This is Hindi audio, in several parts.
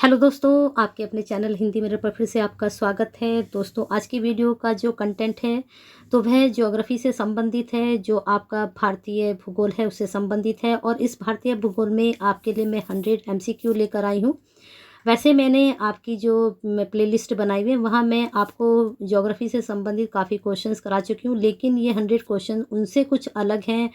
हेलो दोस्तों, आपके अपने चैनल हिंदी मिरर पर फिर से आपका स्वागत है। दोस्तों, आज की वीडियो का जो कंटेंट है तो वह ज्योग्राफी से संबंधित है, जो आपका भारतीय भूगोल है उससे संबंधित है। और इस भारतीय भूगोल में आपके लिए मैं 100 एमसीक्यू लेकर आई हूँ। वैसे मैंने आपकी जो प्लेलिस्ट बनाई हुई है वहाँ मैं आपको ज्योग्राफी से संबंधित काफ़ी क्वेश्चंस करा चुकी हूँ, लेकिन ये 100 क्वेश्चन उनसे कुछ अलग हैं।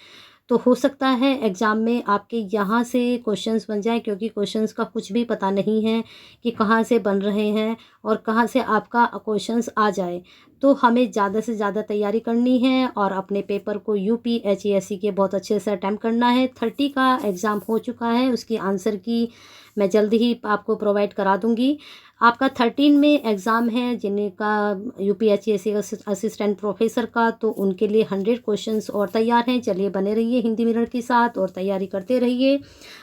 तो हो सकता है एग्ज़ाम में आपके यहाँ से क्वेश्चंस बन जाए, क्योंकि क्वेश्चंस का कुछ भी पता नहीं है कि कहाँ से बन रहे हैं और कहाँ से आपका क्वेश्चंस आ जाए। तो हमें ज़्यादा से ज़्यादा तैयारी करनी है और अपने पेपर को यूपीएससी के बहुत अच्छे से अटैम्प्ट करना है। 30 का एग्ज़ाम हो चुका है, उसकी आंसर की मैं जल्द ही आपको प्रोवाइड करा दूँगी। आपका 13 में एग्ज़ाम है जिनका यूपीएससी असिस्टेंट प्रोफेसर का, तो उनके लिए 100 क्वेश्चंस और तैयार हैं। चलिए बने रहिए हिंदी मिरर के साथ और तैयारी करते रहिए।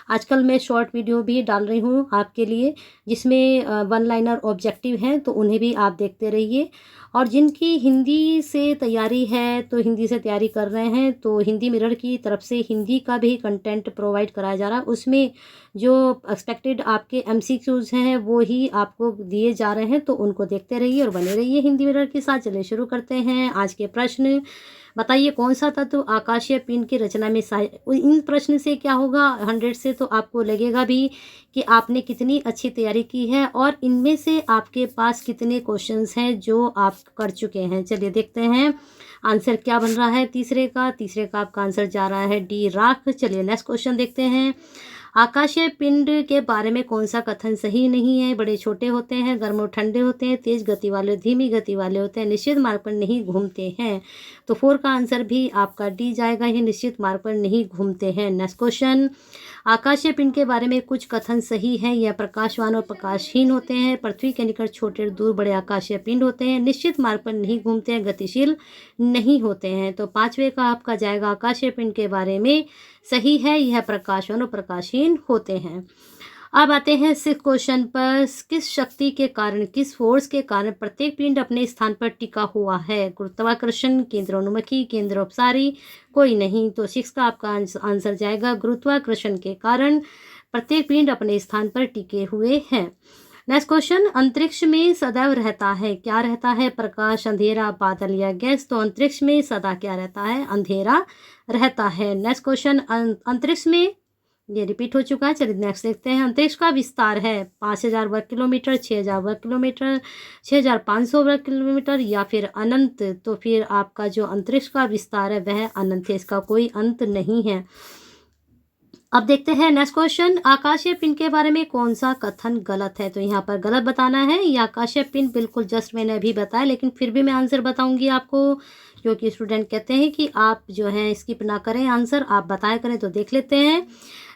आजकल मैं शॉर्ट वीडियो भी डाल रही हूँ आपके लिए, जिसमें वन लाइनर ऑब्जेक्टिव हैं, तो उन्हें भी आप देखते रहिए। और जिनकी हिंदी से तैयारी है, तो हिंदी से तैयारी कर रहे हैं, तो हिंदी मिरर की तरफ से हिंदी का भी कंटेंट प्रोवाइड कराया जा रहा है। उसमें जो एक्सपेक्टेड आपके एमसीक्यूज़ हैं वो ही आपको दिए जा रहे हैं, तो उनको देखते रहिए और बने रहिए हिंदी मिरर के साथ। चलिए शुरू करते हैं आज के प्रश्न। बताइए कौन सा तत्व आकाशीय पिंड की रचना में इन प्रश्न से क्या होगा, 100 से तो आपको लगेगा भी कि आपने कितनी अच्छी तैयारी की है और इनमें से आपके पास कितने क्वेश्चंस हैं जो आप कर चुके हैं। चलिए देखते हैं आंसर क्या बन रहा है। तीसरे का आपका आंसर जा रहा है डी, राख। चलिए नेक्स्ट क्वेश्चन देखते हैं। आकाशीय पिंड के बारे में कौन सा कथन सही नहीं है। बड़े छोटे होते हैं, गर्म और ठंडे होते हैं, तेज गति वाले धीमी गति वाले होते हैं, निश्चित मार्ग पर नहीं घूमते हैं। तो 4 का आंसर भी आपका डी जाएगा, ये निश्चित मार्ग पर नहीं घूमते हैं। Next question. आकाशीय पिंड के बारे में कुछ कथन सही है। यह प्रकाशवान और प्रकाशहीन होते हैं, पृथ्वी के निकट छोटे और दूर बड़े आकाशीय पिंड होते हैं, निश्चित मार्ग पर नहीं घूमते हैं, गतिशील नहीं होते हैं। तो 5वें का आपका जाएगा आकाशीय पिंड के बारे में सही है, यह प्रकाशवान और प्रकाशहीन होते हैं। अब आते हैं 6 क्वेश्चन पर। किस शक्ति के कारण, किस फोर्स के कारण प्रत्येक पिंड अपने स्थान पर टिका हुआ है। गुरुत्वाकर्षण, केंद्रोन्मुखी, केंद्र अपसारी, कोई नहीं। तो 6 का आपका आंसर जाएगा गुरुत्वाकर्षण के कारण प्रत्येक पिंड अपने स्थान पर टिके हुए हैं। Next question. अंतरिक्ष में सदैव रहता है, क्या रहता है। प्रकाश, अंधेरा, बादल या गैस। तो अंतरिक्ष में सदा क्या रहता है, अंधेरा रहता है। Next question. अंतरिक्ष में, ये रिपीट हो चुका है। चलिए नेक्स्ट देखते हैं। अंतरिक्ष का विस्तार है 5000 वर्ग किलोमीटर, 6000 वर्ग किलोमीटर, 6500 वर्ग किलोमीटर या फिर अनंत। तो फिर आपका जो अंतरिक्ष का विस्तार है वह अनंत है, इसका कोई अंत नहीं है। अब देखते हैं नेक्स्ट क्वेश्चन। आकाशीय पिंड के बारे में कौन सा कथन गलत है। तो यहाँ पर गलत बताना है। ये आकाशीय पिंड बिल्कुल जस्ट मैंने अभी बताया, लेकिन फिर भी मैं आंसर बताऊंगी आपको, क्योंकि स्टूडेंट कहते हैं कि आप जो है स्किप ना करें, आंसर आप बताया करें। तो देख लेते हैं।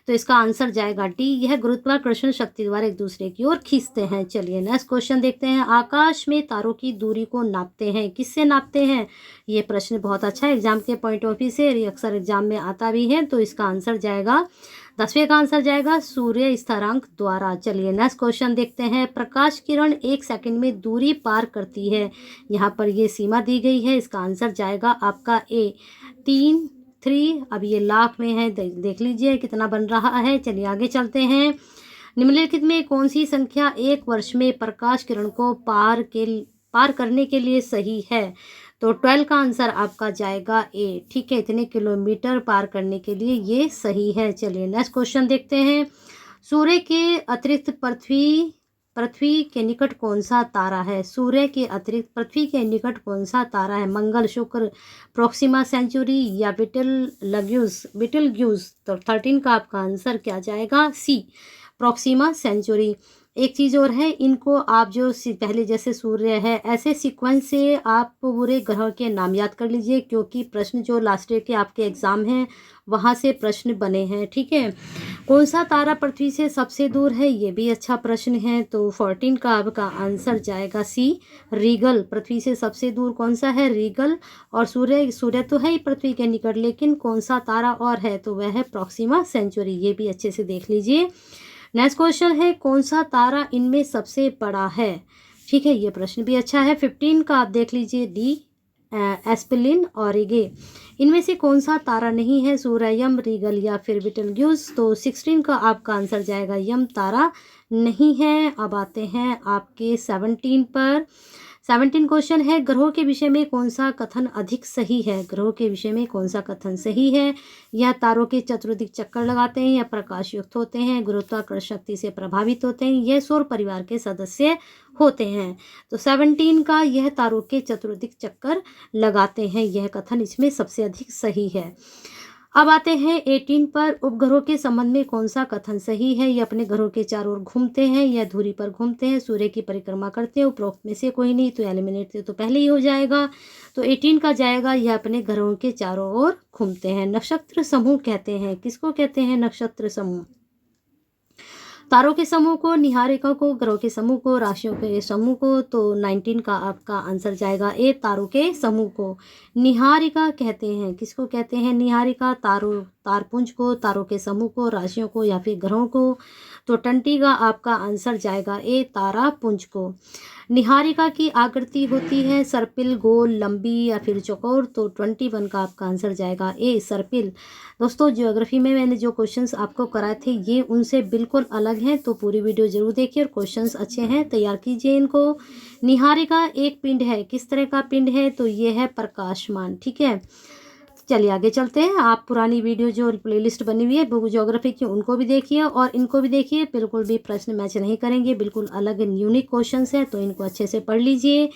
तो इसका आंसर जाएगा डी, यह गुरुत्वाकर्षण शक्ति द्वारा एक दूसरे की ओर खींचते हैं। चलिए नेक्स्ट क्वेश्चन देखते हैं। आकाश में तारों की दूरी को नापते हैं, किससे नापते हैं। ये प्रश्न बहुत अच्छा है एग्जाम के पॉइंट ऑफ व्यू से, ये अक्सर एग्जाम में आता भी है। तो इसका आंसर जाएगा 10वें का आंसर जाएगा सूर्य स्थिरांक द्वारा। चलिए नेक्स्ट क्वेश्चन देखते हैं। प्रकाश किरण 1 सेकंड में दूरी पार करती है, यहाँ पर ये सीमा दी गई है। इसका आंसर जाएगा आपका ए, 3 अब ये लाख में है, देख लीजिए कितना बन रहा है। चलिए आगे चलते हैं। निम्नलिखित में कौन सी संख्या 1 वर्ष में प्रकाश किरण को पार करने के लिए सही है। तो 12 का आंसर आपका जाएगा ए, ठीक है, इतने किलोमीटर पार करने के लिए ये सही है। चलिए नेक्स्ट क्वेश्चन देखते हैं। सूर्य के अतिरिक्त पृथ्वी के निकट कौन सा तारा है। सूर्य के अतिरिक्त पृथ्वी के निकट कौन सा तारा है। मंगल, शुक्र, प्रोक्सिमा सेंचुरी या बिटलग्यूज। तो 13 का आपका आंसर क्या जाएगा, सी, प्रोक्सिमा सेंचुरी। एक चीज़ और है, इनको आप जो पहले जैसे सूर्य है ऐसे सीक्वेंस से आप पूरे ग्रह के नाम याद कर लीजिए, क्योंकि प्रश्न जो लास्ट ईयर के आपके एग्ज़ाम हैं वहाँ से प्रश्न बने हैं, ठीक है। कौन सा तारा पृथ्वी से सबसे दूर है, ये भी अच्छा प्रश्न है। तो 14 का आपका आंसर जाएगा सी, रीगल। पृथ्वी से सबसे दूर कौन सा है, रीगल। और सूर्य तो है ही पृथ्वी के निकट, लेकिन कौन सा तारा और है, तो वह है प्रोक्सिमा सेंचुरी। ये भी अच्छे से देख लीजिए। नेक्स्ट क्वेश्चन है, कौन सा तारा इनमें सबसे बड़ा है। ठीक है, ये प्रश्न भी अच्छा है। 15 का आप देख लीजिए, डी, एस्पेलिन ऑरिगे। इनमें से कौन सा तारा नहीं है, सूर्य, यम, रीगल या फिर बिटलग्यूज। तो 16 का आपका आंसर जाएगा यम तारा, नहीं है। अब आते हैं आपके 17 पर। 17 क्वेश्चन है, ग्रहों के विषय में कौन सा कथन अधिक सही है? ग्रहों के विषय में कौन सा कथन सही है? या तारों के चतुर्दिक चक्कर लगाते हैं, या प्रकाश युक्त होते हैं, गुरुत्वाकर्षण शक्ति से प्रभावित होते हैं, यह सौर परिवार के सदस्य होते हैं। तो 17 का यह तारों के चतुर्दिक चक्कर लगाते हैं, यह कथन इसमें सबसे अधिक सही है। अब आते हैं 18 पर। उपग्रहों के संबंध में कौन सा कथन सही है? ये अपने ग्रहों के चारों ओर घूमते हैं, या धुरी पर घूमते हैं, सूर्य की परिक्रमा करते हैं। उपरोक्त में से कोई नहीं, तो एलिमिनेट तो पहले ही हो जाएगा। तो 18 का जाएगा, यह अपने ग्रहों के चारों ओर घूमते हैं। नक्षत्र समूह कहते हैं, किसको कहते हैं? नक्षत्र समूह। तारों के समूह को, निहारिका को, ग्रहों के समूह को, राशियों के समूह को। तो 19 का आपका आंसर जाएगा ए, तारों के समूह को निहारिका कहते हैं। किसको कहते हैं? निहारिका। तारपुंज को, तारों के समूह को, राशियों को, या फिर ग्रहों को। तो 20 का आपका आंसर जाएगा ए, तारापुंज को। निहारिका की आकृति होती है सर्पिल, गोल, लंबी या फिर चौकोर। तो 21 का आपका आंसर जाएगा ए, सर्पिल। दोस्तों, ज्योग्राफी में मैंने जो क्वेश्चंस आपको कराए थे ये उनसे बिल्कुल अलग हैं, तो पूरी वीडियो जरूर देखिए और क्वेश्चंस अच्छे हैं तैयार कीजिए इनको। निहारिका एक पिंड है, किस तरह का पिंड है? तो ये है प्रकाशमान। ठीक है, चलिए आगे चलते हैं। आप पुरानी वीडियो जो प्लेलिस्ट बनी हुई है बुक ज्योग्राफी की, उनको भी देखिए और इनको भी देखिए। बिल्कुल भी प्रश्न मैच नहीं करेंगे, बिल्कुल अलग यूनिक क्वेश्चंस है, तो इनको अच्छे से पढ़ लीजिए।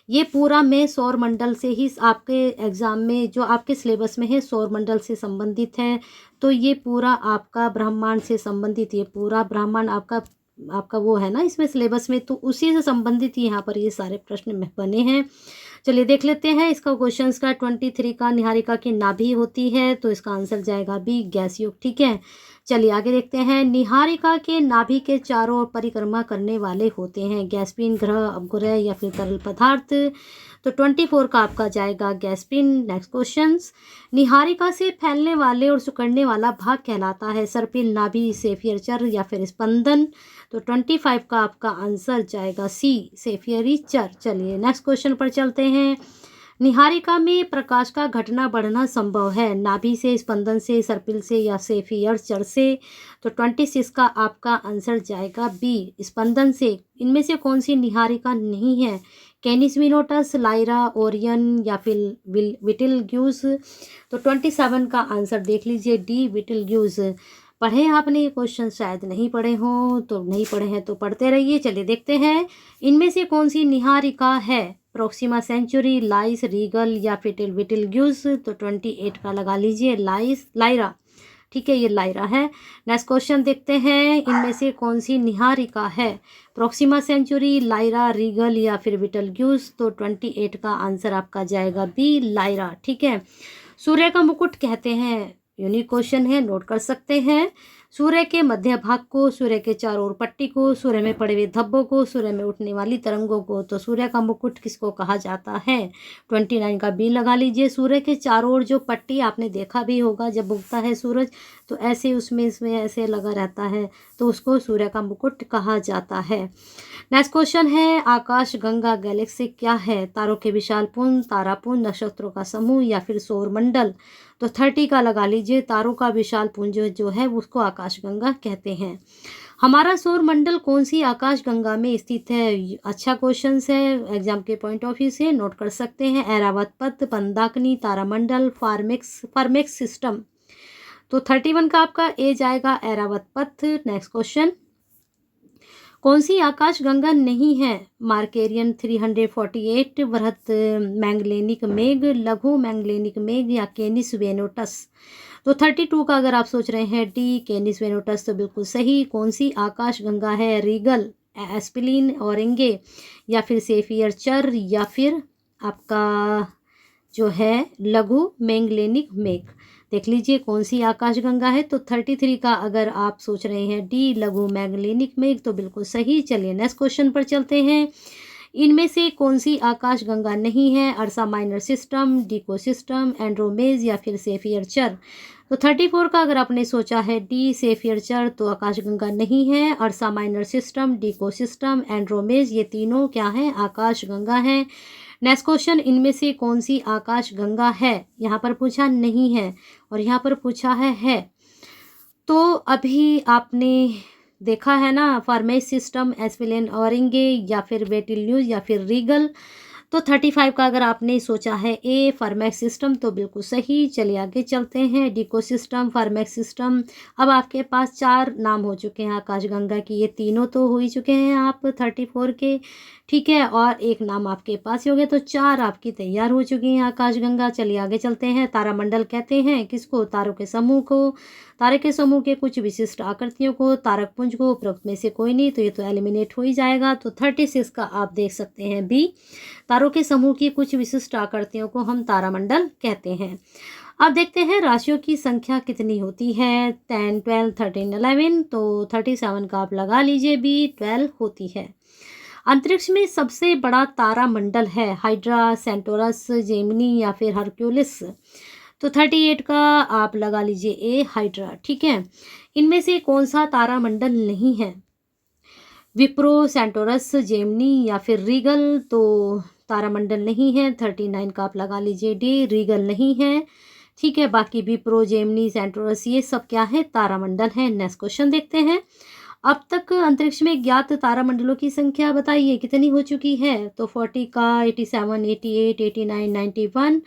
ये पूरा मैं सौर मंडल से ही आपके एग्ज़ाम में जो आपके सिलेबस में है सौर मंडल से संबंधित है। तो ये पूरा आपका ब्रह्मांड से संबंधित, ये पूरा ब्रह्मांड आपका वो है ना इसमें सिलेबस में, तो उसी से संबंधित यहाँ पर ये सारे प्रश्न बने हैं। चलिए देख लेते हैं इसका क्वेश्चंस का। 23 का, निहारिका की नाभि होती है, तो इसका आंसर जाएगा बी, गैस युग। ठीक है, चलिए आगे देखते हैं। निहारिका के नाभि के चारों ओर परिक्रमा करने वाले होते हैं, गैसपिन, ग्रह, अपग्रह या फिर तरल पदार्थ। तो 24 का आपका जाएगा गैसपिन। नेक्स्ट क्वेश्चन, निहारिका से फैलने वाले और सिकुड़ने वाला भाग कहलाता है सर्पिल, नाभि, सेफियर या फिर स्पंदन। तो 25 का आपका आंसर जाएगा सी, सेफियरी चर। चलिए नेक्स्ट क्वेश्चन पर चलते हैं। निहारिका में प्रकाश का घटना बढ़ना संभव है, नाभि से, स्पंदन से, सर्पिल से या सेफियर चर से। तो 26 का आपका आंसर जाएगा बी, स्पंदन से। इनमें से कौन सी निहारिका नहीं है? कैनिस विनोटस, लाइरा, ओरियन या फिर विटिलग्यूस। तो 27 का आंसर देख लीजिए डी, विटिलग्यूस। पढ़े आपने ये क्वेश्चन? शायद नहीं पढ़े हों, तो नहीं पढ़े हैं तो पढ़ते रहिए। चलिए देखते हैं इनमें से कौन सी निहारिका है? प्रोक्सिमा सेंचुरी, लाइस, रीगल या फिर विटिलग्यूस। तो 28 का लगा लीजिए, लाइरा। ठीक है, ये लाइरा है। नेक्स्ट क्वेश्चन देखते हैं, इनमें से कौन सी निहारिका है? प्रोक्सिमा सेंचुरी, लाइरा, रीगल या फिर विटिलग्यूस। तो 28 का आंसर आपका जाएगा बी, लाइरा। ठीक है, सूर्य का मुकुट कहते हैं, यूनिक क्वेश्चन है, नोट कर सकते हैं। सूर्य के मध्य भाग को, सूर्य के चारों ओर पट्टी को, सूर्य में पड़े हुए धब्बों को, सूर्य में उठने वाली तरंगों को। तो सूर्य का मुकुट किसको कहा जाता है? 29 का बी लगा लीजिए। सूर्य के चारों ओर जो पट्टी आपने देखा भी होगा, जब उगता है सूरज तो ऐसे इसमें ऐसे लगा रहता है, तो उसको सूर्य का मुकुट कहा जाता है। नेक्स्ट क्वेश्चन है, आकाश गंगा गैलेक्सी क्या है? तारों के विशाल पुंज, तारापुंज, नक्षत्रों का समूह या फिर सौर मंडल। तो 30 का लगा लीजिए, तारों का विशाल पुंज जो है उसको आकाशगंगा कहते हैं। हमारा सौर मंडल कौन सी आकाशगंगा में स्थित है? अच्छा क्वेश्चन है, एग्जाम के पॉइंट ऑफ व्यू से नोट कर सकते हैं। ऐरावत पथ, मंदाकिनी, तारामंडल, फार्मेक्स सिस्टम। तो 31 का आपका ए जाएगा, ऐरावत पथ। नेक्स्ट क्वेश्चन, कौन सी आकाशगंगा नहीं है? मार्केरियन 348, बृहत मैंगलेनिक मेघ, लघु मैंगलेनिक मेघ या केनिस वेनोटस। तो 32 का अगर आप सोच रहे हैं डी, केनिस वेनोटस, तो बिल्कुल सही। कौन सी आकाशगंगा है? रीगल, एस्पिलिन, औरेंगे या फिर सेफियर चर या फिर आपका जो है लघु मैंगलेनिक मेघ। देख लीजिए कौन सी आकाशगंगा है। तो 33 का अगर आप सोच रहे हैं डी, लघु मैंगलेनिक मेघ, तो बिल्कुल सही। चलिए नेक्स्ट क्वेश्चन पर चलते हैं। इनमें से कौन सी आकाशगंगा नहीं है? अर्सा माइनर सिस्टम, डिको सिस्टम, एंड्रोमेज या फिर सेफियर चर। तो 34 का अगर आपने सोचा है डी, सेफियर चर, तो आकाशगंगा नहीं है। अर्सा माइनर सिस्टम, डिको सिस्टम, एंड्रोमेज, ये तीनों क्या हैं? आकाशगंगा हैं। नेक्स्ट क्वेश्चन, इनमें से कौन सी आकाशगंगा है? यहाँ पर पूछा नहीं है और यहाँ पर पूछा है। तो अभी आपने देखा है ना, फॉर्मेट सिस्टम, एस्पिलेन ऑरिंगे या फिर बेटिल्यूज या फिर रीगल। तो 35 का अगर आपने सोचा है ए फॉर्मेट सिस्टम तो बिल्कुल सही। चलिए आगे चलते हैं। डिको सिस्टम, फॉर्मेट सिस्टम। अब आपके पास 4 नाम हो चुके हैं आकाशगंगा की, ये तीनों तो हो ही चुके हैं आप 34 के, ठीक है, और एक नाम आपके पास ही हो गया, तो 4 आपकी तैयार हो चुकी हैं आकाशगंगा। चलिए आगे चलते हैं। तारामंडल कहते हैं किसको? तारों के समूह को। तारे के समूह के कुछ विशिष्ट आकृतियों को। तारकपुंज को। उपरोक्त में से कोई नहीं, तो ये तो एलिमिनेट हो ही जाएगा। तो 36 का आप देख सकते हैं बी। तारों के समूह की कुछ विशिष्ट आकृतियों को हम तारामंडल कहते हैं। अब देखते हैं राशियों की संख्या कितनी होती है। 10, 12, 13, 11, तो 37 का आप लगा लीजिए बी, 12 होती है। अंतरिक्ष में सबसे बड़ा तारामंडल है हाइड्रा, सेंटोरस, जेमिनी या फिर हरक्यूलिस, तो 38 का आप लगा लीजिए ए हाइड्रा, ठीक है। इनमें से कौन सा तारामंडल नहीं है? विप्रो, सेंटोरस, जेमिनी या फिर रीगल, तो तारामंडल नहीं है, 39 का आप लगा लीजिए डी, रीगल नहीं है, ठीक है। बाकी विप्रो, जेमिनी, सेंटोरस ये सब क्या है? तारामंडल है। नेक्स्ट क्वेश्चन देखते हैं। अब तक अंतरिक्ष में ज्ञात तारामंडलों की संख्या बताइए कितनी हो चुकी है? तो 40 का, 87, 88, 89, 91,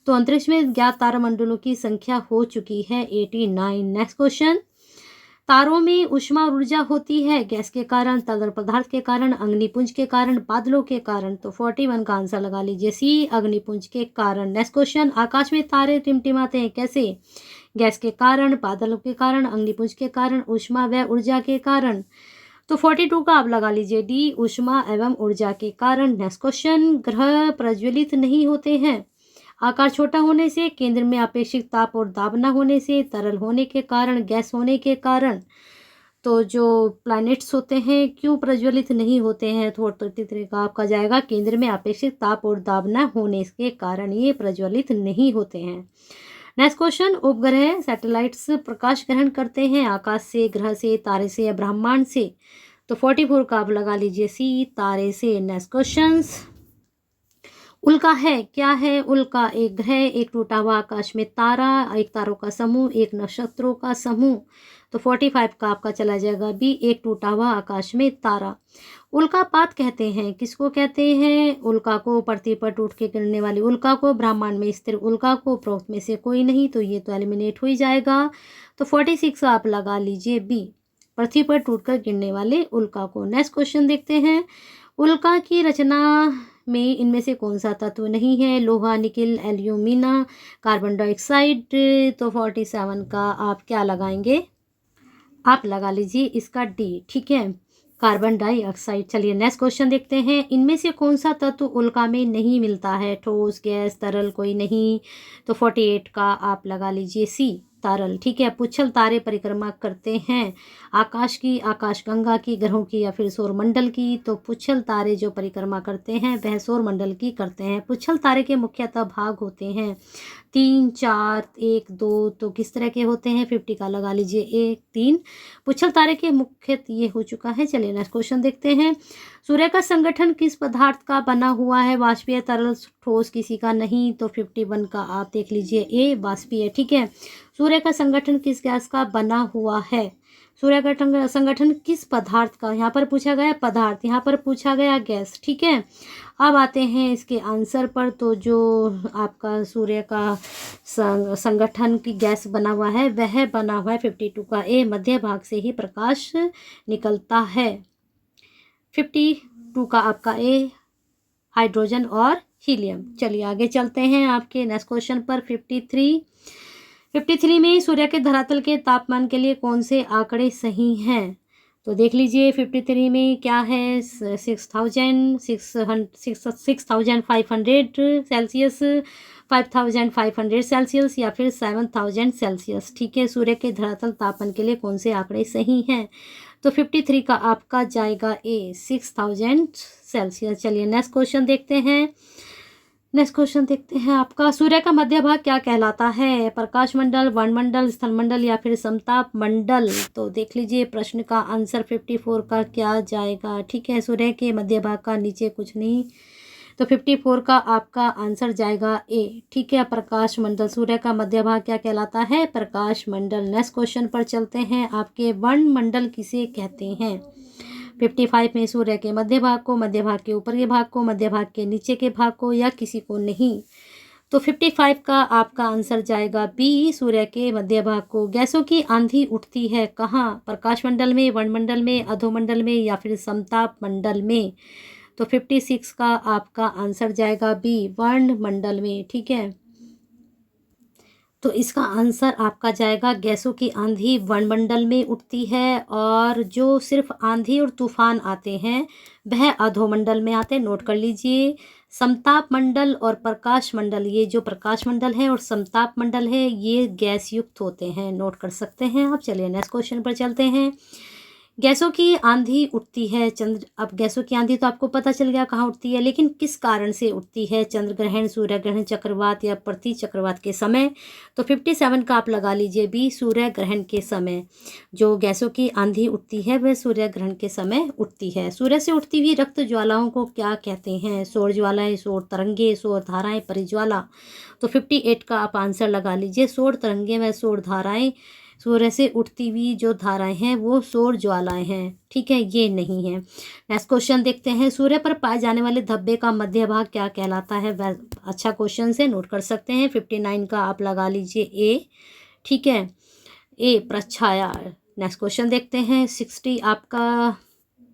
तो अंतरिक्ष में ज्ञात तारामंडलों की संख्या हो चुकी है 89। Next question. तारों में ऊष्मा ऊर्जा होती है गैस के कारण, तरल पदार्थ के कारण, अग्निपुंज के कारण, बादलों के कारण, तो 41 का आंसर लगा लीजिए सी, अग्निपुंज के कारण। Next question. आकाश में तारे टिमटिमाते हैं कैसे? गैस के कारण, बादलों के कारण, अग्निपुंज के कारण, ऊष्मा व ऊर्जा के कारण, तो 42 का आप लगा लीजिए डी, ऊष्मा एवं ऊर्जा के कारण। Next question. ग्रह प्रज्वलित नहीं होते हैं आकार छोटा होने से, केंद्र में अपेक्षित ताप और दाब न होने से, तरल होने के कारण, गैस होने के कारण, तो जो प्लैनेट्स होते हैं क्यों प्रज्वलित नहीं होते हैं? तो 33 का आपका जाएगा केंद्र में अपेक्षित ताप और दाब न होने के कारण ये प्रज्वलित नहीं होते हैं। Next question. उपग्रह सैटेलाइट्स प्रकाश ग्रहण करते हैं आकाश से, ग्रह से, तारे से या ब्रह्मांड से, तो 44 का आप लगा लीजिए सी, तारे से। Next question. उल्का है क्या है? उल्का एक ग्रह, एक टूटा हुआ आकाश में तारा, एक तारों का समूह, एक नक्षत्रों का समूह, तो 45 का आपका चला जाएगा बी, एक टूटा हुआ आकाश में तारा। उल्कापात कहते हैं किसको कहते हैं? उल्का को, पृथ्वी पर टूट के गिरने वाली उल्का को, ब्रह्मांड में स्थिर उल्का को, उपरोक्त में से कोई नहीं, तो ये तो एलिमिनेट हो ही जाएगा। तो 46 आप लगा लीजिए बी, पृथ्वी पर टूटकर गिरने वाले उल्का को। नेक्स्ट क्वेश्चन देखते हैं। उल्का की रचना में इनमें से कौन सा तत्व नहीं है? लोहा, निकिल, एल्यूमिना, कार्बन डाइऑक्साइड, तो 47 का आप क्या लगाएंगे? आप लगा लीजिए इसका डी, ठीक है, कार्बन डाइऑक्साइड। चलिए नेक्स्ट क्वेश्चन देखते हैं। इनमें से कौन सा तत्व उल्का में नहीं मिलता है? ठोस, गैस, तरल, कोई नहीं, तो 48 का आप लगा लीजिए सी, तारल, ठीक है। पुच्छल तारे परिक्रमा करते हैं आकाश की, आकाशगंगा की, ग्रहों की या फिर सौरमंडल की, तो पुच्छल तारे जो परिक्रमा करते हैं वह सौरमंडल की करते हैं। पुच्छल तारे के मुख्यतः भाग होते हैं 3, 4, 1, 2, तो किस तरह के होते हैं? 50 का लगा लीजिए 1, 3 पुच्छल तारे के मुख्य ये हो चुका है। चलिए नेक्स्ट क्वेश्चन देखते हैं। सूर्य का संगठन किस पदार्थ का बना हुआ है? वाष्पीय, तरल, ठोस, किसी का नहीं, तो 51 का आप देख लीजिए ए, वाष्पीय, ठीक है। सूर्य का संगठन किस गैस का बना हुआ है? सूर्य का संगठन किस पदार्थ का? यहाँ पर पूछा गया पदार्थ, यहाँ पर पूछा गया गैस, ठीक है। अब आते हैं इसके आंसर पर। तो जो आपका सूर्य का संगठन की गैस बना हुआ है वह बना हुआ है 52 का ए, मध्य भाग से ही प्रकाश निकलता है। 52 का आपका ए, हाइड्रोजन और हीलियम। चलिए आगे चलते हैं आपके नेक्स्ट क्वेश्चन पर। 53 में सूर्य के धरातल के तापमान के लिए कौन से आंकड़े सही हैं? तो देख लीजिए 53 में क्या है? 6500 सेल्सियस, 5500 सेल्सियस या फिर 7000 सेल्सियस, ठीक है। सूर्य के धरातल तापमान के लिए कौन से आंकड़े सही हैं? तो 53 का आपका जाएगा ए, 6000 सेल्सियस। चलिए नेक्स्ट क्वेश्चन देखते हैं। नेक्स्ट क्वेश्चन देखते हैं आपका। सूर्य का मध्य भाग क्या कहलाता है? प्रकाश मंडल, वर्णमंडल, स्थल मंडल या फिर समताप मंडल, तो देख लीजिए प्रश्न का आंसर 54 का क्या जाएगा, ठीक है। सूर्य के मध्य भाग का नीचे कुछ नहीं, तो 54 का आपका आंसर जाएगा ए। ठीक है, प्रकाश मंडल, सूर्य का मध्य भाग क्या कहलाता है? प्रकाश मंडल। नेक्स्ट क्वेश्चन पर चलते हैं, आपके वर्णमंडल किसे कहते हैं? 55 में सूर्य के मध्य भाग को, मध्य भाग के ऊपर के भाग को, मध्य भाग के नीचे के भाग को, या किसी को नहीं? तो 55 का आपका आंसर जाएगा बी, सूर्य के मध्य भाग को। गैसों की आंधी उठती है कहाँ? प्रकाश मंडल में, वर्णमंडल में, अधोमंडल में, या फिर समताप मंडल में? तो 56 का आपका आंसर जाएगा बी, वर्णमंडल में। ठीक है, तो इसका आंसर आपका जाएगा, गैसों की आंधी वर्णमंडल में उठती है, और जो सिर्फ आंधी और तूफान आते हैं वह अधोमंडल में आते हैं। नोट कर लीजिए, समताप मंडल और प्रकाश मंडल, ये जो प्रकाश मंडल है और समताप मंडल है ये गैस युक्त होते हैं। नोट कर सकते हैं आप। चलिए नेक्स्ट क्वेश्चन पर चलते हैं। गैसों की आंधी उठती है चंद्र, अब गैसों की आंधी तो आपको पता चल गया कहाँ उठती है, लेकिन किस कारण से उठती है? चंद्र ग्रहण, सूर्य ग्रहण, चक्रवात या प्रति चक्रवात के समय? तो 57 का आप लगा लीजिए बी, सूर्य ग्रहण के समय। जो गैसों की आंधी उठती है वह सूर्य ग्रहण के समय उठती है। सूर्य से उठती हुई रक्त ज्वालाओं को क्या कहते हैं? सौर ज्वालाएं, सौर तरंगे, सौर धाराएं, परिज्वाला। तो 58 का आप आंसर लगा लीजिए, सौर तरंगे व सौर धाराएं। सूर्य से उठती हुई जो धाराएं हैं वो सौर ज्वालाएं हैं। ठीक है, ये नहीं है। नेक्स्ट क्वेश्चन देखते हैं, सूर्य पर पाए जाने वाले धब्बे का मध्य भाग क्या कहलाता है? वह अच्छा क्वेश्चन से, नोट कर सकते हैं। 59 का आप लगा लीजिए ए। ठीक है, ए, प्रच्छाया। नेक्स्ट क्वेश्चन देखते हैं, 60 आपका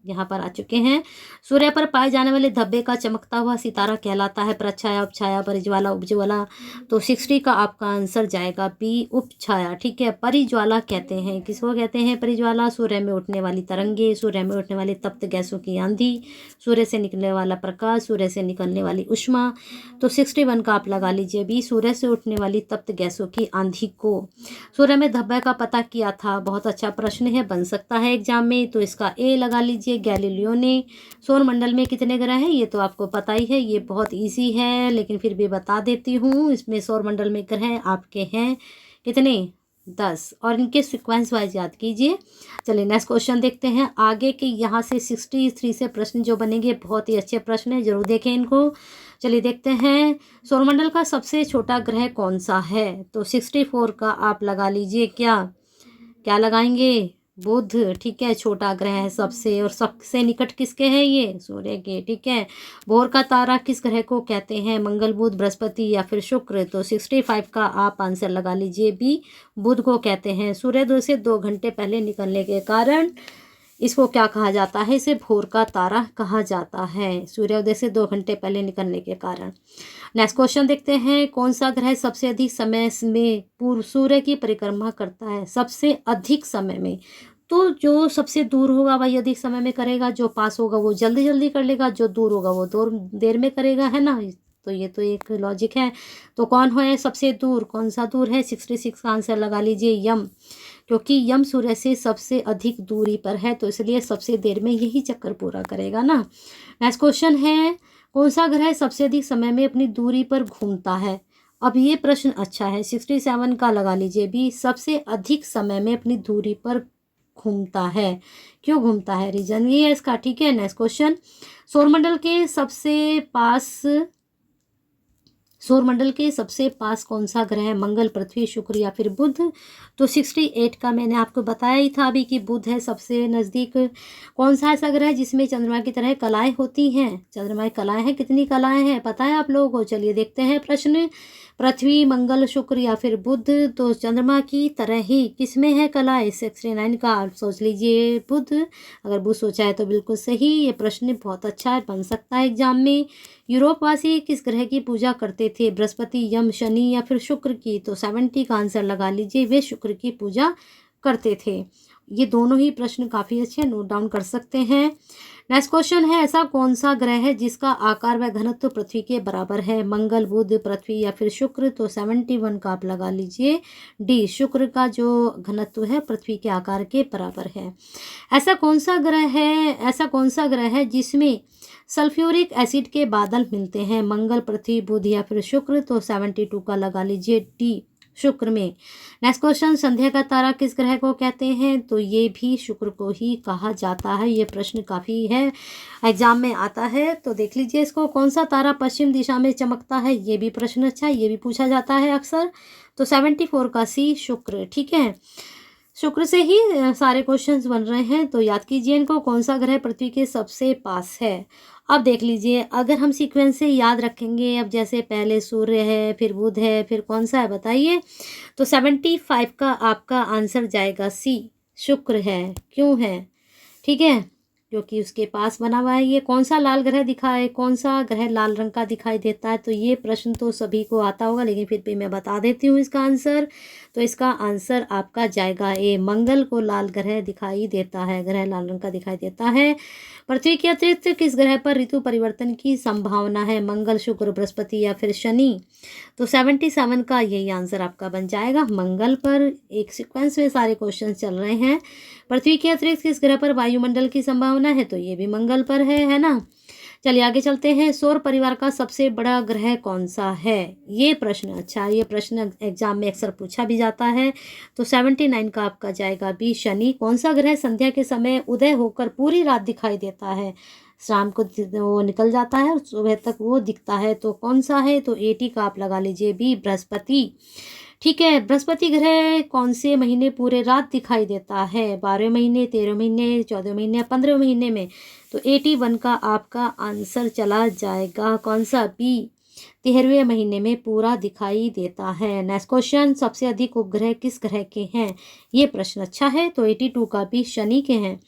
यहाँ पर आ चुके हैं। सूर्य पर पाए जाने वाले धब्बे का चमकता हुआ सितारा कहलाता है? प्रच्छाया, उपछाया, परिज्वाला, उपज्वाला। तो 60 का आपका आंसर जाएगा बी, उपछाया। ठीक है, परिज्वाला कहते हैं, किसको कहते हैं परिज्वाला? सूर्य में उठने वाली तरंगे, सूर्य में उठने वाली तप्त गैसों की आंधी, सूर्य से निकलने वाला प्रकाश, सूर्य से निकलने वाली उष्मा। तो 61 का आप लगा लीजिए बी, सूर्य से उठने वाली तप्त गैसों की आंधी को। सूर्य में धब्बे का पता किया था, बहुत अच्छा प्रश्न है, बन सकता है एग्जाम में, तो इसका ए लगा लीजिए, गैलीलियो ने। सौर मंडल में कितने ग्रह हैं ये तो आपको पता ही है, ये बहुत इजी है, लेकिन फिर भी बता देती हूँ। इसमें सौर मंडल में ग्रह आपके हैं कितने? 10, और इनके सीक्वेंस वाइज याद कीजिए। चलिए नेक्स्ट क्वेश्चन देखते हैं। आगे के यहाँ से 63 से प्रश्न जो बनेंगे बहुत ही अच्छे प्रश्न है, जरूर देखें इनको। चलिए देखते हैं, सौरमंडल का सबसे छोटा ग्रह कौन सा है? तो 64 का आप लगा लीजिए, क्या क्या लगाएंगे? बुध। ठीक है, छोटा ग्रह है सबसे, और सबसे निकट किसके है? ये सूर्य के। ठीक है, भोर का तारा किस ग्रह को कहते हैं? मंगल, बुध, बृहस्पति या फिर शुक्र? तो 65 का आप आंसर लगा लीजिए बी, बुध को कहते हैं। सूर्योदय से 2 घंटे पहले निकलने के कारण इसको क्या कहा जाता है? इसे भोर का तारा कहा जाता है, सूर्योदय से 2 घंटे पहले निकलने के कारण। नेक्स्ट क्वेश्चन देखते हैं, कौन सा ग्रह सबसे अधिक समय में पूर्व सूर्य की परिक्रमा करता है? सबसे अधिक समय में, तो जो सबसे दूर होगा वही अधिक समय में करेगा, जो पास होगा वो जल्दी जल्दी कर लेगा, जो दूर होगा वो देर में करेगा, है ना? तो ये तो एक लॉजिक है। तो कौन है सबसे दूर? कौन सा दूर है? 66 का आंसर लगा लीजिए यम, क्योंकि यम सूर्य से सबसे अधिक दूरी पर है, तो इसलिए सबसे देर में यही चक्कर पूरा करेगा ना। नेक्स्ट क्वेश्चन है, कौन सा ग्रह सबसे अधिक समय में अपनी दूरी पर घूमता है? अब ये प्रश्न अच्छा है, 67 का लगा लीजिए बी, सबसे अधिक समय में अपनी दूरी पर घूमता है। क्यों घूमता है? रीजन ये है इसका। ठीक है, नेक्स्ट क्वेश्चन, सौरमंडल के सबसे पास कौन सा ग्रह है? मंगल, पृथ्वी, शुक्र या फिर बुध? तो 68 का मैंने आपको बताया ही था अभी कि बुध है सबसे नज़दीक। कौन सा ऐसा ग्रह है जिसमें चंद्रमा की तरह कलाएं होती हैं? चंद्रमा की कलाएं हैं, कितनी कलाएं हैं पता है आप लोगों को? चलिए देखते हैं प्रश्न, पृथ्वी, मंगल, शुक्र या फिर बुध? तो चंद्रमा की तरह ही किसमें है कलाएं? 69 का आप सोच लीजिए बुध। अगर बुध सोचा है तो बिल्कुल सही, ये प्रश्न बहुत अच्छा है, बन सकता है एग्जाम में। यूरोपवासी किस ग्रह की पूजा करते थे? बृहस्पति, यम, शनि या फिर शुक्र की? तो 70 का आंसर लगा लीजिए, वे शुक्र की पूजा करते थे। ये दोनों ही प्रश्न काफ़ी अच्छे, नोट डाउन कर सकते हैं। नेक्स्ट क्वेश्चन है, ऐसा कौन सा ग्रह है जिसका आकार व घनत्व पृथ्वी के बराबर है? मंगल, बुध, पृथ्वी या फिर शुक्र? तो 71 का आप लगा लीजिए डी, शुक्र का जो घनत्व है पृथ्वी के आकार के बराबर है। ऐसा कौन सा ग्रह है जिसमें सल्फ्यूरिक एसिड के बादल मिलते हैं? मंगल, पृथ्वी, बुध या फिर शुक्र? तो 72 का लगा लीजिए डी, शुक्र में। नेक्स्ट क्वेश्चन, संध्या का तारा किस ग्रह को कहते हैं? तो ये भी शुक्र को ही कहा जाता है। ये प्रश्न काफ़ी है, एग्जाम में आता है, तो देख लीजिए इसको। कौन सा तारा पश्चिम दिशा में चमकता है? ये भी प्रश्न अच्छा है, ये भी पूछा जाता है अक्सर। तो 74 का सी शुक्र, ठीक है। शुक्र से ही सारे क्वेश्चंस बन रहे हैं, तो याद कीजिए इनको। कौन सा ग्रह पृथ्वी के सबसे पास है? अब देख लीजिए, अगर हम सीक्वेंस से याद रखेंगे, अब जैसे पहले सूर्य है, फिर बुध है, फिर कौन सा है बताइए। तो 75 का आपका आंसर जाएगा सी, शुक्र है। क्यों है? ठीक है, क्योंकि उसके पास बना हुआ है। ये कौन सा लाल ग्रह दिखाए, कौन सा ग्रह लाल रंग का दिखाई देता है? तो ये प्रश्न तो सभी को आता होगा, लेकिन फिर भी मैं बता देती हूँ इसका आंसर। तो इसका आंसर आपका जाएगा ए, मंगल को लाल ग्रह दिखाई देता है, ग्रह लाल रंग का दिखाई देता है। पृथ्वी के अतिरिक्त किस ग्रह पर ऋतु परिवर्तन की संभावना है? मंगल, शुक्र, बृहस्पति या फिर शनि? तो 77 का यही आंसर आपका बन जाएगा, मंगल पर। एक सीक्वेंस में सारे क्वेश्चन चल रहे हैं। पृथ्वी के अतिरिक्त किस ग्रह पर वायुमंडल की संभावना है? तो ये भी मंगल पर है ना। चलिए आगे चलते हैं। सौर परिवार का सबसे बड़ा ग्रह कौन सा है? ये प्रश्न अच्छा, ये प्रश्न एग्जाम में अक्सर पूछा भी जाता है। तो 79 का आपका जाएगा बी, शनि। कौन सा ग्रह संध्या के समय उदय होकर पूरी रात दिखाई देता है? शाम को वो निकल जाता है और सुबह तक वो दिखता है, तो कौन सा है? तो 80 का आप लगा लीजिए बी, बृहस्पति। ठीक है, बृहस्पति ग्रह कौन से महीने पूरे रात दिखाई देता है? 12 महीने, 13 महीने, 14 महीने, 15 महीने में? तो 81 का आपका आंसर चला जाएगा, कौन सा? बी, 13वें महीने में पूरा दिखाई देता है। नेक्स्ट क्वेश्चन, सबसे अधिक उपग्रह किस ग्रह के हैं? ये प्रश्न अच्छा है। तो 82 का भी शनि के हैं।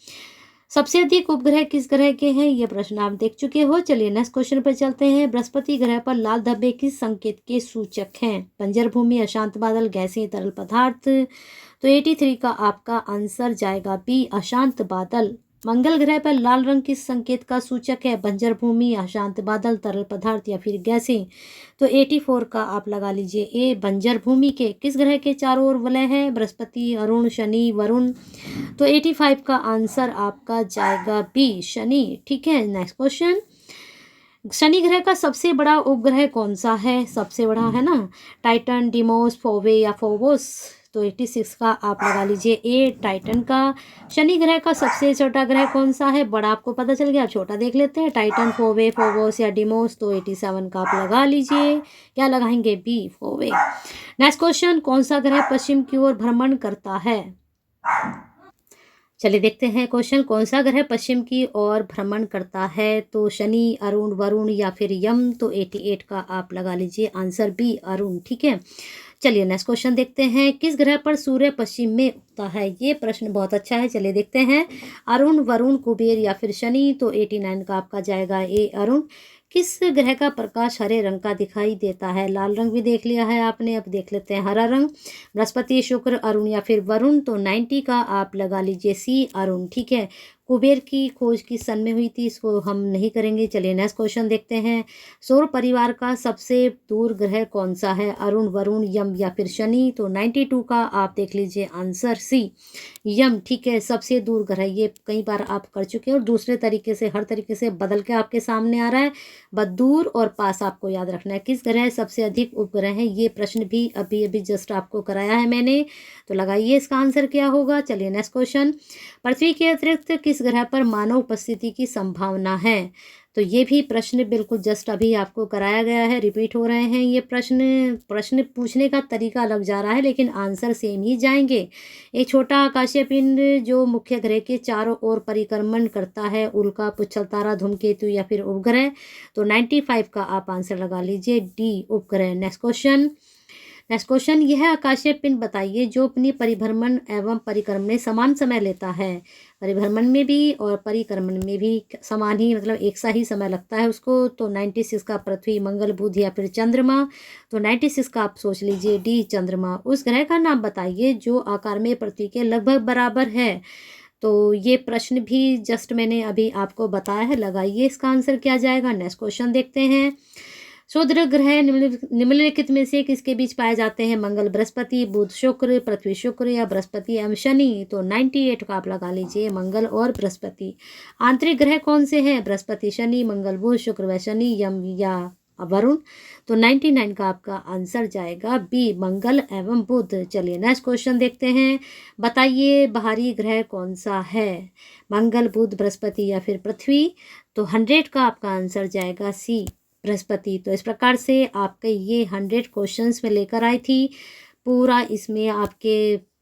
सबसे अधिक उपग्रह किस ग्रह के हैं? ये प्रश्न आप देख चुके हो। चलिए नेक्स्ट क्वेश्चन पर चलते हैं। बृहस्पति ग्रह पर लाल धब्बे किस संकेत के सूचक हैं? बंजर भूमि, अशांत बादल, गैसीय तरल पदार्थ? तो 83 का आपका आंसर जाएगा बी, अशांत बादल। मंगल ग्रह पर लाल रंग किस संकेत का सूचक है? बंजर भूमि, अशांत बादल, तरल पदार्थ या फिर गैसें? तो 84 का आप लगा लीजिए ए, बंजर भूमि के। किस ग्रह के चारों ओर वलय है? बृहस्पति, अरुण, शनि, वरुण? तो 85 का आंसर आपका जाएगा बी, शनि। ठीक है, नेक्स्ट क्वेश्चन, शनि ग्रह का सबसे बड़ा उपग्रह कौन सा है? सबसे बड़ा है ना, टाइटन, डिमोस, फोवे या फोबोस? तो 86 का आप लगा लीजिए ए, टाइटन का। शनि ग्रह का सबसे छोटा ग्रह कौन सा है? बड़ा आपको पता चल गया, छोटा देख लेते हैं, टाइटन, फोवे, फोबोस या डिमोस? तो 87 का आप लगा लीजिए, क्या लगाएंगे? बी, फोवे। नेक्स्ट क्वेश्चन, कौन सा ग्रह पश्चिम की ओर भ्रमण करता है? चलिए देखते हैं क्वेश्चन, कौन सा ग्रह पश्चिम की ओर भ्रमण करता है? तो शनि, अरुण, वरुण या फिर यम? तो 88 का आप लगा लीजिए आंसर बी, अरुण। ठीक है, चलिए नेक्स्ट क्वेश्चन देखते हैं। किस ग्रह पर सूर्य पश्चिम में उगता है? ये प्रश्न बहुत अच्छा है, चलिए देखते हैं। अरुण, वरुण, कुबेर या फिर शनि? तो 89 का आपका जाएगा ए, अरुण। किस ग्रह का प्रकाश हरे रंग का दिखाई देता है? लाल रंग भी देख लिया है आपने, अब देख लेते हैं हरा रंग। बृहस्पति, शुक्र, अरुण या फिर वरुण? तो 90 का आप लगा लीजिए सी, अरुण। ठीक है, कुबेर की खोज किस सन में हुई थी? इसको हम नहीं करेंगे। चलिए नेक्स्ट क्वेश्चन देखते हैं। सौर परिवार का सबसे दूर ग्रह कौन सा है? अरुण, वरुण, यम या फिर शनि? तो 92 का आप देख लीजिए आंसर सी, यम। ठीक है, सबसे दूर ग्रह, ये कई बार आप कर चुके हैं और दूसरे तरीके से, हर तरीके से बदल के आपके सामने आ रहा है। बस दूर और पास आपको याद रखना है। किस ग्रह सबसे अधिक उपग्रह है? ये प्रश्न भी अभी अभी जस्ट आपको कराया है मैंने, तो लगाइए इसका आंसर क्या होगा। चलिए नेक्स्ट क्वेश्चन, पृथ्वी के अतिरिक्त किस ग्रह पर मानव उपस्थिति की संभावना है? तो ये भी प्रश्न बिल्कुल जस्ट अभी आपको कराया गया है, रिपीट हो रहे हैं ये प्रश्न पूछने का तरीका अलग जा रहा है, लेकिन आंसर सेम ही जाएंगे। एक छोटा आकाशीय पिंड जो मुख्य ग्रह के चारों ओर परिक्रमण करता है, उल्का, पुच्छल तारा, धूमकेतु या फिर उपग्रह? तो 95 का आप आंसर लगा लीजिए डी, उपग्रह। नेक्स्ट क्वेश्चन, यह आकाशीय पिंड बताइए जो अपनी परिभ्रमण एवं परिक्रमण में समान समय लेता है। परिभ्रमण में भी और परिक्रमण में भी समान ही, मतलब एक सा ही समय लगता है उसको। तो 96 का पृथ्वी, मंगल, बुध या फिर चंद्रमा? तो 96 का आप सोच लीजिए डी, चंद्रमा। उस ग्रह का नाम बताइए जो आकार में पृथ्वी के लगभग बराबर है। तो ये प्रश्न भी जस्ट मैंने अभी आपको बताया है, लगाइए इसका आंसर क्या जाएगा। नेक्स्ट क्वेश्चन देखते हैं। क्षुद्र ग्रह निम्नलिखित में से किसके बीच पाए जाते हैं? मंगल, बृहस्पति, बुध, शुक्र, पृथ्वी, शुक्र या बृहस्पति एवं शनि? तो 98 का आप लगा लीजिए मंगल और बृहस्पति। आंतरिक ग्रह कौन से हैं? बृहस्पति, शनि, मंगल, बुध, शुक्र व शनि, यम या वरुण। तो 99 का आपका आंसर जाएगा बी, मंगल एवं बुध। चलिए नेक्स्ट क्वेश्चन देखते हैं। बताइए बाहरी ग्रह कौन सा है, मंगल, बुध, बृहस्पति या फिर पृथ्वी। तो 100 का आपका आंसर जाएगा सी, बृहस्पति। तो इस प्रकार से आपके ये 100 क्वेश्चंस में लेकर आई थी। पूरा इसमें आपके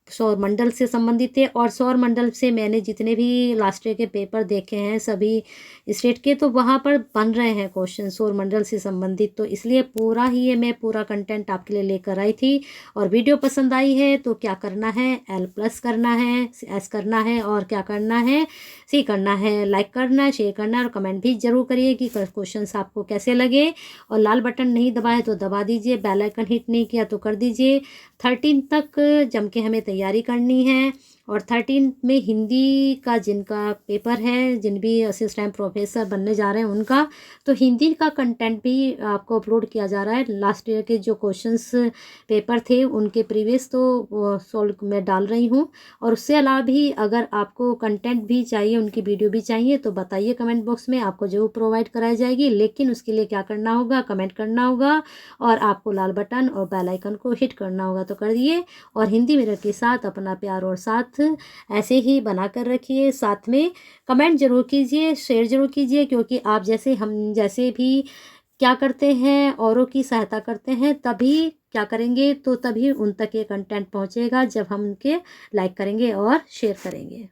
सौर मंडल से संबंधित थे, और सौर मंडल से मैंने जितने भी लास्ट ईयर के पेपर देखे हैं सभी स्टेट के, तो वहाँ पर बन रहे हैं क्वेश्चन सौर मंडल से संबंधित। तो इसलिए पूरा ही ये मैं पूरा कंटेंट आपके लिए लेकर आई थी। और वीडियो पसंद आई है तो क्या करना है, L+ करना है, S करना है, और क्या करना है, C करना है, लाइक करना है, शेयर करना है, और कमेंट भी जरूर करिए कि क्वेश्चन आपको कैसे लगे। और लाल बटन नहीं दबाए तो दबा दीजिए, बेल आइकन हिट नहीं किया तो कर दीजिए। 13 तक जम के हमें तैयारी करनी है। और 13 में हिंदी का जिनका पेपर है, जिन भी असिस्टेंट प्रोफेसर बनने जा रहे हैं उनका, तो हिंदी का कंटेंट भी आपको अपलोड किया जा रहा है। लास्ट ईयर के जो क्वेश्चंस पेपर थे उनके प्रीवियस तो सॉल्व मैं डाल रही हूँ। और उससे अलावा भी अगर आपको कंटेंट भी चाहिए, उनकी वीडियो भी चाहिए, तो बताइए कमेंट बॉक्स में, आपको जरूर प्रोवाइड कराई जाएगी। लेकिन उसके लिए क्या करना होगा, कमेंट करना होगा, और आपको लाल बटन और बेल आइकन को हिट करना होगा। तो कर दिए। और हिंदी मिरर के साथ अपना प्यार और साथ ऐसे ही बना कर रखिए। साथ में कमेंट जरूर कीजिए, शेयर जरूर कीजिए, क्योंकि आप जैसे हम जैसे भी क्या करते हैं, औरों की सहायता करते हैं, तभी क्या करेंगे, तो तभी उन तक ये कंटेंट पहुंचेगा जब हम उनके लाइक करेंगे और शेयर करेंगे।